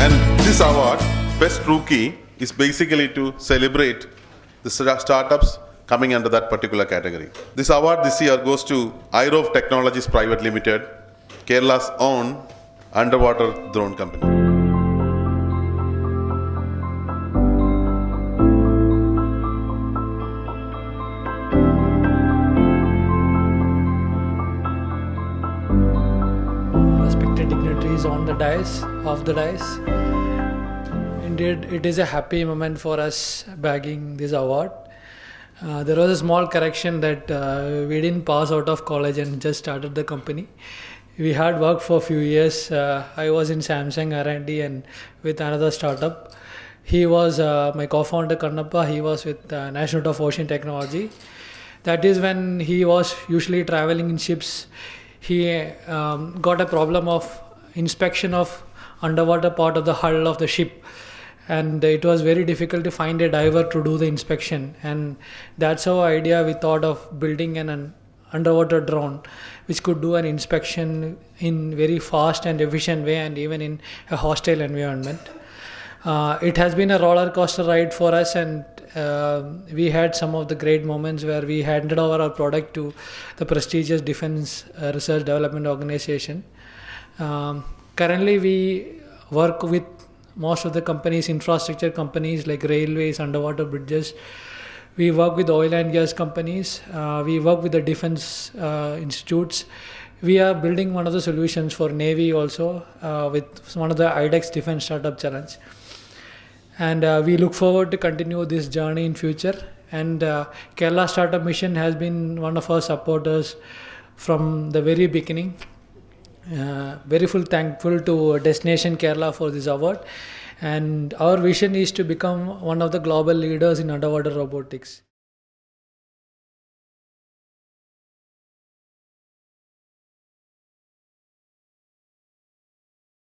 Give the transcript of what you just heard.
And this award, Best Rookie, is basically to celebrate the startups coming under that particular category. This award this year goes to IROV Technologies Private Limited, Kerala's own underwater drone company. Respected dignitaries on the dais, off the dais. Indeed, it is a happy moment for us bagging this award. There was a small correction that we didn't pass out of college and just started the company. We had worked for a few years. I was in Samsung R&D and with another startup. He was my co-founder Kannappa. He was with National Institute of Ocean Technology. That is when he was usually traveling in ships. He got a problem of inspection of underwater part of the hull of the ship, and it was very difficult to find a diver to do the inspection, and that's our idea. We thought of building an underwater drone which could do an inspection in very fast and efficient way, and even in a hostile environment. It has been a roller coaster ride for us, and we had some of the great moments where we handed over our product to the prestigious Defense Research Development Organization. Currently we work with most of the companies, infrastructure companies like railways, underwater bridges. We work with oil and gas companies. We work with the defense institutes. We are building one of the solutions for Navy also with one of the IDEX Defense Startup Challenge. And we look forward to continue this journey in future. And Kerala Startup Mission has been one of our supporters from the very beginning. Very thankful to Destination Kerala for this award, and our vision is to become one of the global leaders in underwater robotics.